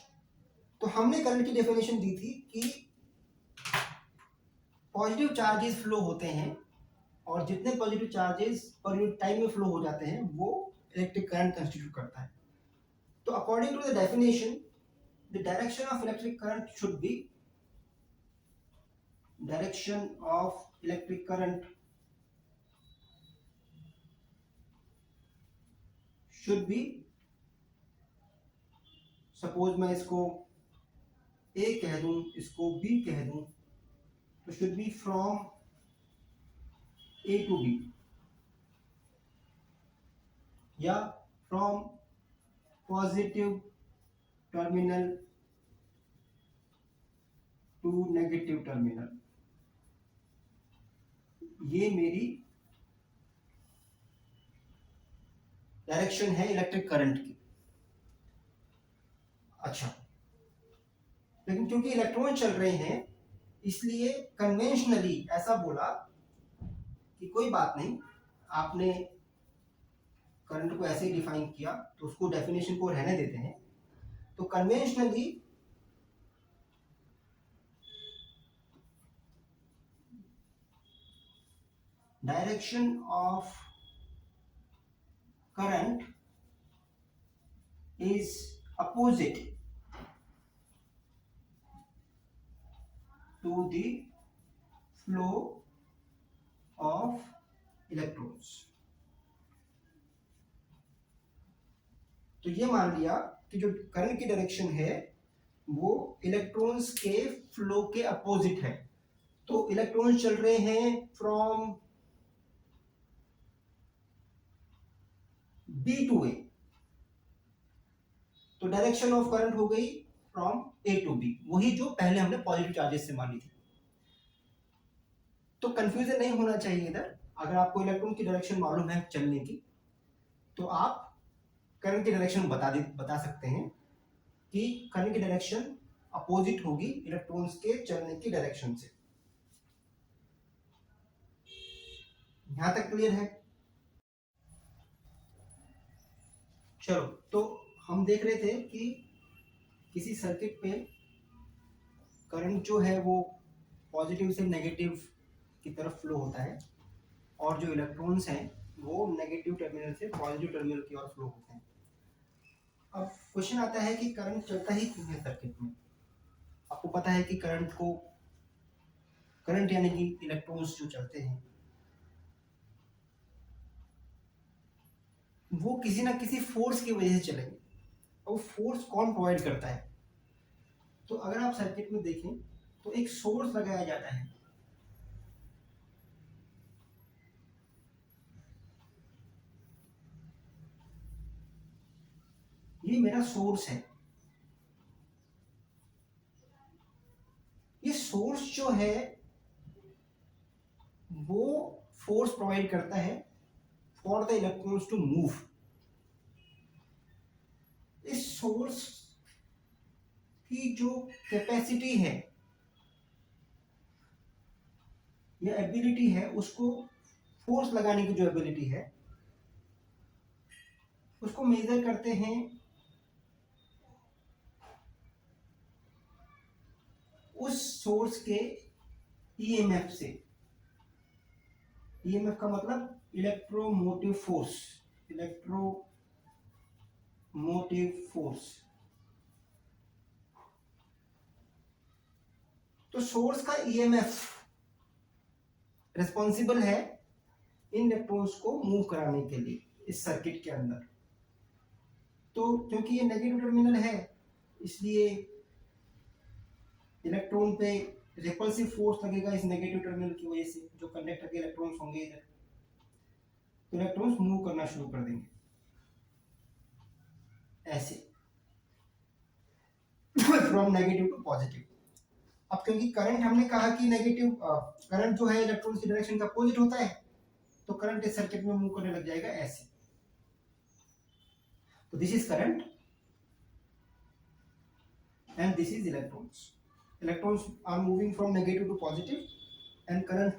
तो हमने करंट की डेफिनेशन दी थी कि पॉजिटिव चार्जेस फ्लो होते हैं, और जितने positive charges per unit time में फ्लो हो जाते हैं वो इलेक्ट्रिक करंट कंस्टिट्यूट करता है। तो according to the definition, the direction of electric current should be suppose मैं इसको ए कह दूं, इसको बी कह दूं, तो should be from A to B, या from positive terminal to negative terminal. ये मेरी डायरेक्शन है इलेक्ट्रिक करंट की। अच्छा, लेकिन क्योंकि इलेक्ट्रॉन चल रहे हैं इसलिए कन्वेंशनली ऐसा बोला कि कोई बात नहीं, आपने करंट को ऐसे ही डिफाइन किया तो उसको डेफिनेशन को रहने देते हैं। तो conventionally direction of current is opposite to the flow of electrons। तो ये मान लिया कि जो करंट की डायरेक्शन है वो इलेक्ट्रॉन्स के फ्लो के अपोजिट है। तो इलेक्ट्रॉन्स चल रहे हैं फ्रॉम बी टू ए, तो डायरेक्शन ऑफ करंट हो गई फ्रॉम ए टू बी, वही जो पहले हमने पॉजिटिव चार्जेस से मानी थी। तो कंफ्यूजन नहीं होना चाहिए इधर। अगर आपको इलेक्ट्रॉन की डायरेक्शन मालूम है चलने की तो आप करंट की डायरेक्शन बता सकते हैं कि करंट की डायरेक्शन अपोजिट होगी इलेक्ट्रॉन्स के चलने की डायरेक्शन से। यहां तक क्लियर है? चलो, तो हम देख रहे थे कि किसी सर्किट पे करंट जो है वो पॉजिटिव से नेगेटिव की तरफ फ्लो होता है और जो इलेक्ट्रॉन्स हैं वो नेगेटिव टर्मिनल से पॉजिटिव टर्मिनल की ओर फ्लो होते हैं। अब क्वेश्चन आता है कि करंट चलता ही क्यों है सर्किट में। आपको पता है कि करंट यानी कि इलेक्ट्रॉन्स जो चलते हैं वो किसी ना किसी फोर्स की वजह से चलेंगे। और फोर्स कौन प्रोवाइड करता है? तो अगर आप सर्किट में देखें तो एक सोर्स लगाया जाता है। ये मेरा सोर्स है। ये सोर्स जो है वो फोर्स प्रोवाइड करता है for the electrons to move. इस सोर्स की जो कैपेसिटी है या एबिलिटी है, उसको फोर्स लगाने की जो एबिलिटी है उसको मेजर करते हैं उस सोर्स के ईएमएफ से। ईएमएफ का मतलब इलेक्ट्रोमोटिव फोर्स। तो सोर्स का ईएमएफ रिस्पॉन्सिबल है इन इलेक्ट्रॉन्स को मूव कराने के लिए इस सर्किट के अंदर। तो क्योंकि ये नेगेटिव टर्मिनल है इसलिए इलेक्ट्रॉन पे रिपल्सिव फोर्स लगेगा इस नेगेटिव टर्मिनल की वजह से। जो कंडक्टर के इलेक्ट्रॉन्स होंगे इधर, तो इलेक्ट्रॉन्स मूव करना शुरू कर देंगे ऐसे फ्रॉम नेगेटिव टू पॉजिटिव। अब क्योंकि करंट हमने कहा कि नेगेटिव करंट जो है इलेक्ट्रॉन्स की डायरेक्शन का अपोजिट होता है, तो करंट इस सर्किट में मूव करने लग जाएगा ऐसे। तो this is current and this is electrons. Electrons are moving from negative to positive and current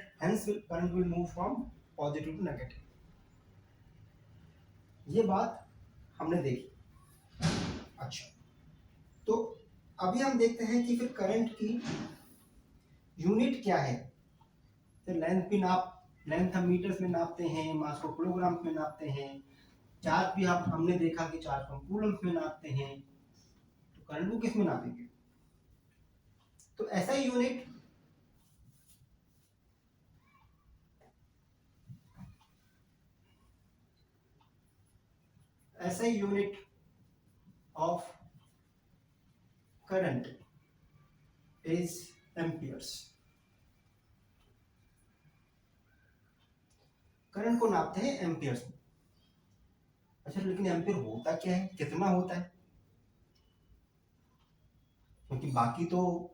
will move from positive to negative। ये बात हमने देखी। अच्छा, तो अभी हम देखते हैं कि फिर करंट की यूनिट क्या है। फिर लेंथ हम मीटर्स में नापते हैं, मास को किलोग्राम में नापते हैं, चार्ज भी हमने देखा कि चार्ज को कूलम्स में नापते हैं, तो करंट को किस में नापेंगे? तो ऐसा ही unit of current is amperes. Current को नापते हैं एम्पियर्स में। अच्छा, लेकिन एम्पियर होता क्या है, कितना होता है? क्योंकि बाकी तो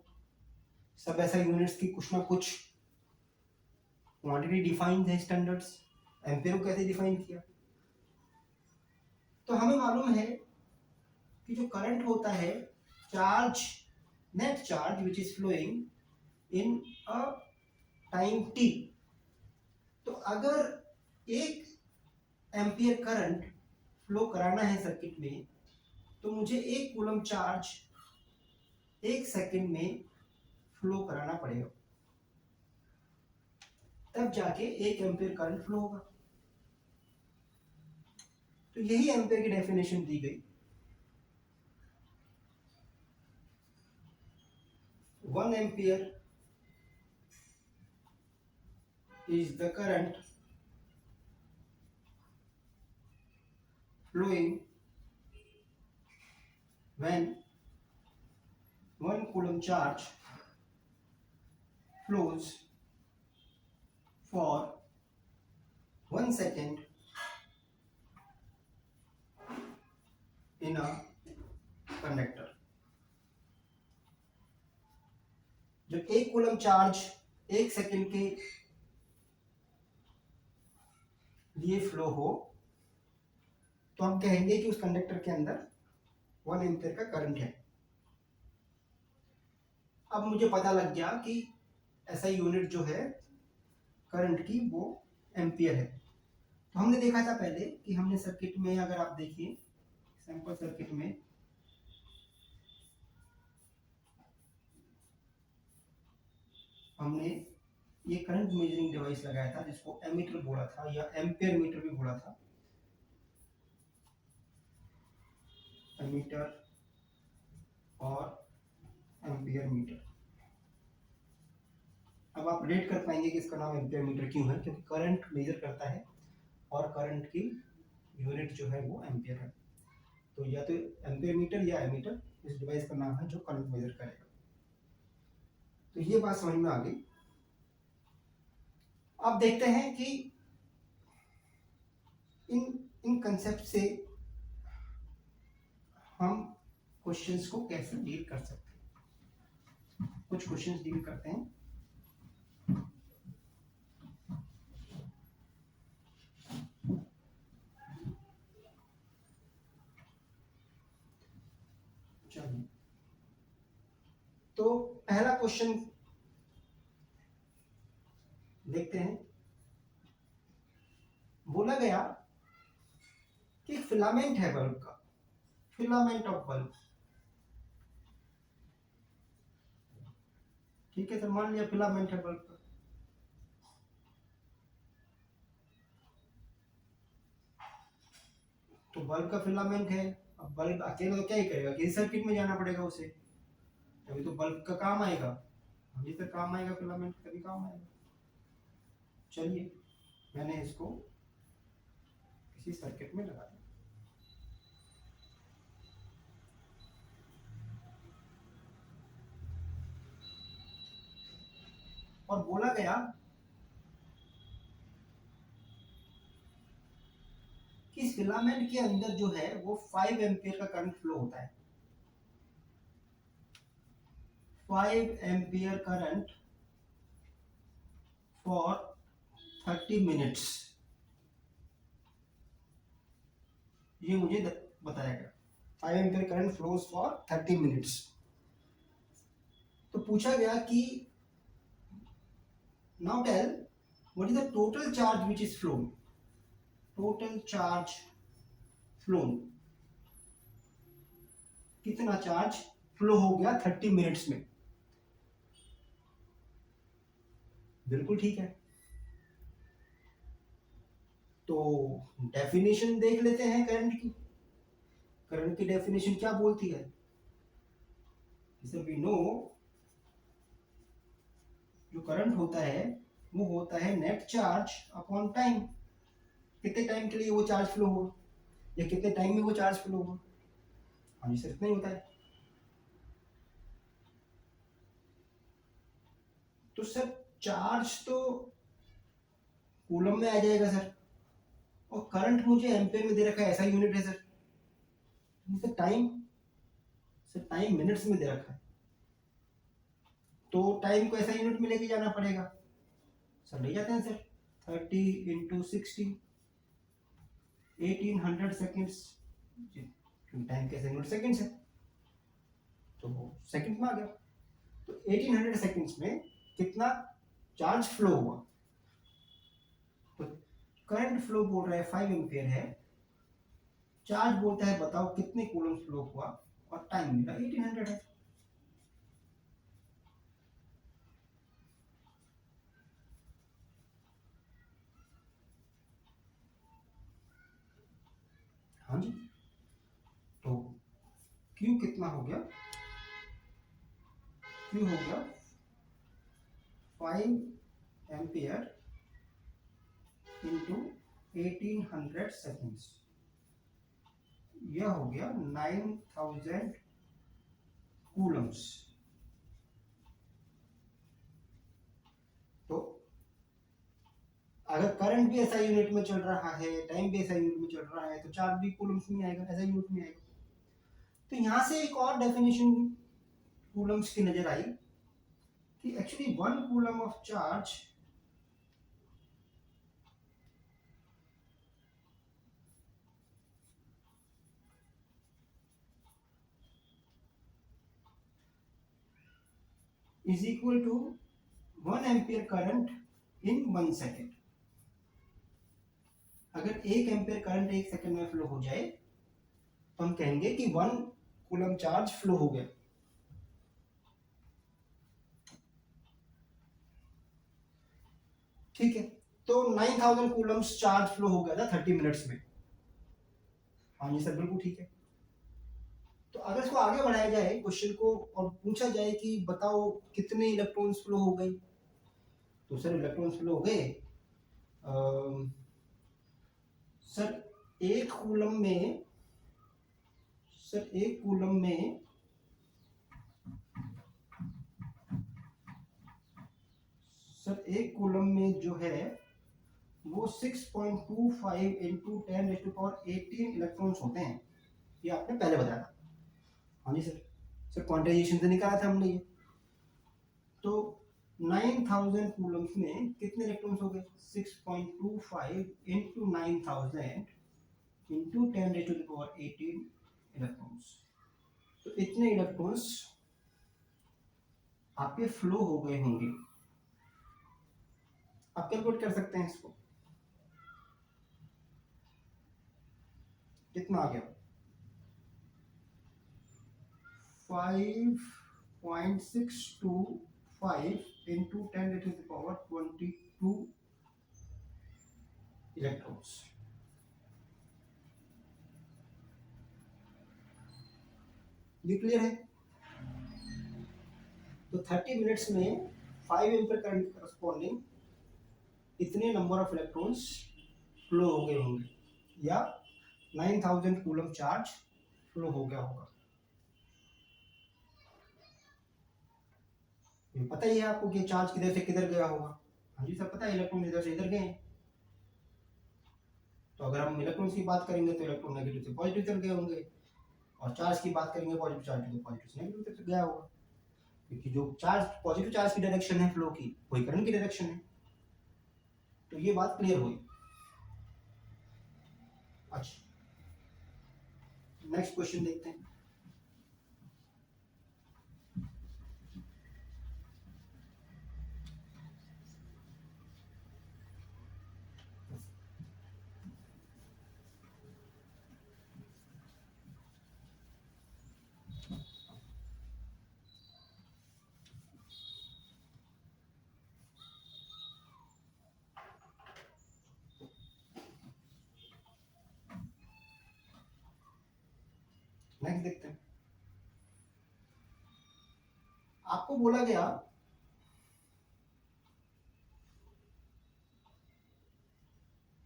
सब ऐसा यूनिट्स की कुछ ना कुछ क्वांटिटी डिफाइन है, स्टैंडर्ड्स। एम्पियर को कैसे डिफाइन किया? तो हमें मालूम है कि जो करंट होता है, charge, net charge which is flowing in a time t। तो अगर एक एम्पियर करंट फ्लो कराना है सर्किट में, तो मुझे 1 कूलम चार्ज 1 सेकंड में फ्लो कराना पड़ेगा, तब जाके 1 एम्पियर करंट फ्लो होगा। तो यही एम्पियर की डेफिनेशन दी गई। 1 ampere is the current flowing when 1 coulomb charge flows for 1 second in a conductor। जब 1 कूलम चार्ज 1 सेकंड के लिए फ्लो हो, तो हम कहेंगे कि उस कंडक्टर के अंदर 1 एम्पियर का करंट है। अब मुझे पता लग गया कि ऐसा यूनिट जो है करंट की वो एम्पियर है। तो हमने देखा था पहले कि हमने सर्किट में, अगर आप देखिए सैंपल सर्किट में, हमने ये करंट मेजरिंग डिवाइस लगाया था जिसको एमीटर बोला था या एम्पियर मीटर भी बोला था। एमीटर और एम्पियर मीटर। अब आप रेट कर पाएंगे कि इसका नाम एम्पियर मीटर क्यों है, क्योंकि करंट मेजर करता है और करंट की यूनिट जो है वो एम्पियर है। तो या तो एम्पियर मीटर या एमीटर इस डिवाइस का नाम है जो करंट मेजर करेगा। तो ये बात समझ में आ गई। अब देखते हैं कि इन कंसेप्ट से हम क्वेश्चंस को कैसे डील कर सकते हैं। कुछ क्वेश्चंस डील करते हैं। चलिए, तो पहला क्वेश्चन देखते हैं। बोला गया कि फिलामेंट है बल्ब का, फिलामेंट ऑफ बल्ब। ठीक है, तो मान लिया फिलामेंट है बल्ब का। तो बल्ब का फिलामेंट है। अब बल्ब अकेला तो क्या ही करेगा, किसी सर्किट में जाना पड़ेगा उसे, तभी तो बल्ब का काम आएगा। जिस तक काम आएगा फिलामेंट तभी काम आएगा। चलिए, मैंने इसको किसी सर्किट में लगा दिया। और बोला गया कि इस फिलामेंट के अंदर जो है वो 5 एम्पियर का करंट फ्लो होता है। 5 एम्पियर करंट फॉर 30 मिनट्स, ये मुझे बताया गया। 5 ampere current flows for 30 minutes. तो पूछा गया कि now tell what is the total charge which is flown. Total charge flown, कितना चार्ज फ्लो हो गया 30 मिनट्स में। बिल्कुल ठीक है। तो डेफिनेशन देख लेते हैं करंट की। करंट की डेफिनेशन क्या बोलती है? जैसे वी नो, जो करंट होता है वो होता है नेट चार्ज अपॉन टाइम। कितने टाइम के लिए वो चार्ज फ्लो हुआ या कितने टाइम में वो चार्ज फ्लो हुआ। हाँ जी सर, इतना ही होता है। तो सर चार्ज तो कूलम में आ जाएगा सर, और करंट मुझे एम्पियर में दे रखा है, ऐसा यूनिट है sir. Time, sir time minutes में दे रखा है, तो टाइम को ऐसा यूनिट में लेके जाना पड़ेगा। सर ले जाते हैं सर, 30 इंटू 60, 1800 सेकेंड्स। टाइम कैसे यूनिट सेकेंड्स है, तो सेकेंड में आ गया। तो 1800 सेकेंड्स में कितना चार्ज फ्लो हुआ। तो करंट फ्लो बोल रहा है 5 एम्पियर है, चार्ज बोलता है बताओ कितने कूलम फ्लो हुआ, और टाइम मेरा 1800 है। हाँ जी, तो Q कितना हो गया, Q हो गया 5 एम्पियर इंटू 1800 सेकेंड्स, यह हो गया 9000 कूलम्स। तो अगर करंट भी ऐसा यूनिट में चल रहा है, टाइम भी ऐसा यूनिट में चल रहा है, तो चार्ज भी कूलम्स में आएगा, ऐसा यूनिट में आएगा। तो यहां से एक और डेफिनेशन कूलम्स की नजर आई कि actually 1 coulomb of charge is equal to 1 ampere current in 1 second. अगर 1 एम्पियर करंट 1 सेकेंड में फ्लो हो जाए तो हम कहेंगे कि 1 कूलम चार्ज फ्लो हो गया। ठीक है, तो 9000 कूलम्स चार्ज फ्लो हो गया था 30 मिनट्स में। हाँ जी सर, बिल्कुल ठीक है। तो अगर इसको आगे बढ़ाया जाए क्वेश्चन को और पूछा जाए कि बताओ कितने इलेक्ट्रॉन्स फ्लो हो गए, तो सर इलेक्ट्रॉन्स फ्लो हो गए सर एक कूलम में, सर एक कूलम में सर एक कूलम में जो है वो 6.25 इंटू 10⁻18 इलेक्ट्रॉन्स होते हैं, ये आपने पहले बताया था। हाँ जी सर, सर क्वांटाइजेशन से निकाला था हमने ये। तो 9000 कूलम्स में कितने इलेक्ट्रॉन्स हो गए, 6.25 इंटू 9000 इंटू 10⁻18 इलेक्ट्रॉन्स। तो इतने इलेक्ट्रॉन्स आपके फ्लो हो गए होंगे। आप कैलकुलेट कर सकते हैं इसको, कितना आ गया 5.625 इंटू 10⁻22 इलेक्ट्रॉन्स। ये क्लियर है? तो 30 मिनट्स में 5 एम्पीयर करंट करस्पॉन्डिंग इतने नंबर ऑफ इलेक्ट्रॉन्स फ्लो हो गए होंगे, या 9000 कूलम चार्ज फ्लो हो गया होगा। ये पता ही है आपको कि चार्ज किधर से किधर गया होगा। हाँ जी सर, पता है इलेक्ट्रॉन इधर से इधर गए हैं। तो अगर हम इलेक्ट्रॉन्स की बात करेंगे तो इलेक्ट्रॉन नेगेटिव से पॉजिटिव तरफ गए होंगे, और चार्ज की बात करेंगे पॉजिटिव चार्ज तो पॉजिटिव से नेगेटिव तरफ गया होगा, क्योंकि जो चार्ज पॉजिटिव चार्ज की डायरेक्शन है फ्लो की, वही करंट की डायरेक्शन है। तो ये बात क्लियर हुई। अच्छा, नेक्स्ट क्वेश्चन देखते हैं। नेक्स्ट देखते हैं। आपको बोला गया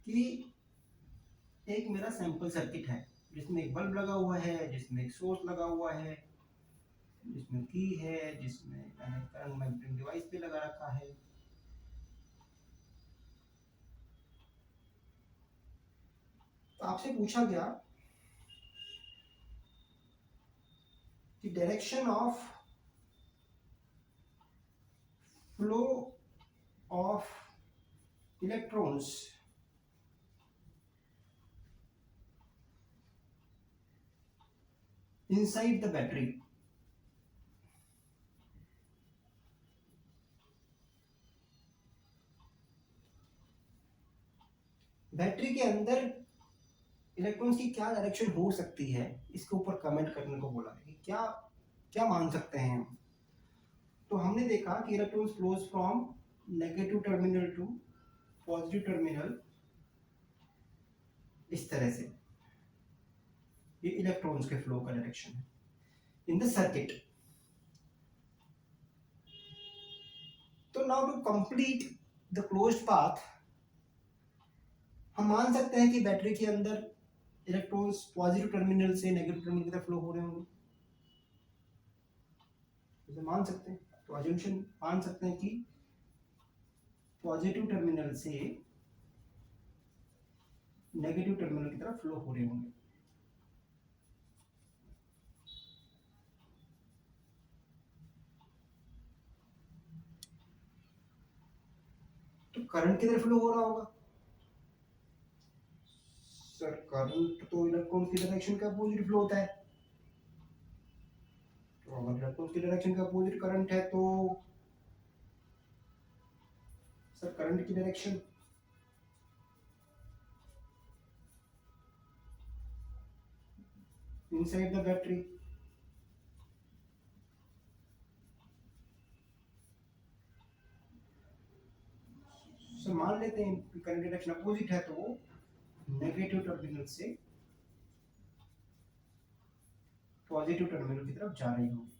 कि एक मेरा सैंपल सर्किट है जिसमें एक बल्ब लगा हुआ है, जिसमें एक सोर्स लगा हुआ है, जिसमें की है, जिसमें मैंने करंट मॉनिटरिंग डिवाइस पे लगा रखा है। तो आपसे पूछा गया कि direction of flow of electrons inside the battery battery के अंदर इलेक्ट्रॉन्स की क्या डायरेक्शन हो सकती है, इसके ऊपर कमेंट करने को बोला है कि क्या क्या मान सकते हैं हम। तो हमने देखा कि electrons flows from negative terminal to positive terminal, इस तरह से ये इलेक्ट्रॉन्स के फ्लो का डायरेक्शन है इन द सर्किट। तो now to complete the closed path, हम मान सकते हैं कि बैटरी के अंदर इलेक्ट्रॉन्स पॉजिटिव टर्मिनल से नेगेटिव टर्मिनल की तरफ फ्लो हो रहे होंगे, इसे मान सकते हैं। तो अजम्पशन मान सकते हैं कि पॉजिटिव टर्मिनल से नेगेटिव टर्मिनल की तरफ फ्लो हो रहे होंगे। तो करंट किधर फ्लो हो रहा होगा? सर करंट तो इलेक्ट्रॉन की डायरेक्शन का अपोजिट फ्लो होता है। तो अगर इलेक्ट्रॉन की डायरेक्शन का अपोजिट करंट है तो सर करंट की direction inside the battery. Sir मान लेते हैं कि करंट की डायरेक्शन अपोजिट है तो वो नेगेटिव टर्मिनल से पॉजिटिव टर्मिनल की तरफ जा रही होगी।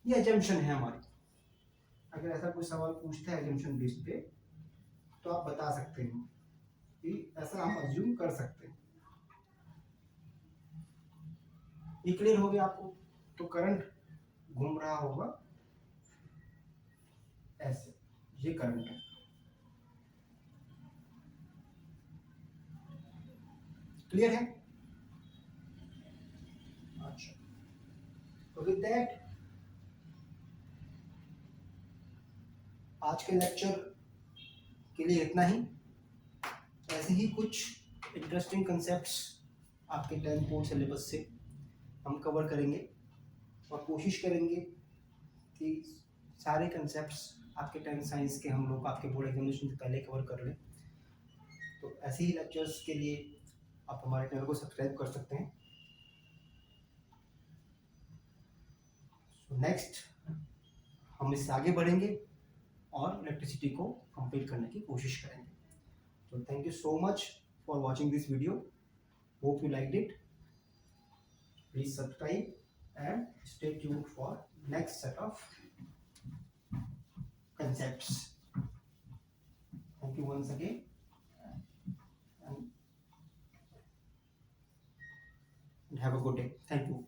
ये अजम्पशन है हमारी। अगर ऐसा कोई सवाल पूछता है अजम्पशन बेस्ड पे तो आप बता सकते हो कि ऐसा हम अज्यूम कर सकते हैं। ये क्लियर हो गया आपको? तो करंट घूम रहा होगा ऐसे, ये करंट है। क्लियर है? अच्छा, तो विद दैट आज के लेक्चर के लिए इतना ही। ऐसे ही कुछ इंटरेस्टिंग कंसेप्ट्स आपके 10th बोर्ड सिलेबस से हम कवर करेंगे और कोशिश करेंगे कि सारे कंसेप्ट्स आपके 10th साइंस के हम लोग आपके बोर्ड एग्जामिनेशन से पहले कवर कर लें। तो ऐसे ही लेक्चर्स के लिए आप हमारे चैनल को सब्सक्राइब कर सकते हैं। नेक्स्ट हम इससे आगे बढ़ेंगे और इलेक्ट्रिसिटी को कंप्लीट करने की कोशिश करेंगे। तो thank you so much for watching this video. Hope you liked it. Please subscribe and stay tuned for next set of concepts. Thank you once again and have a good day. Thank you.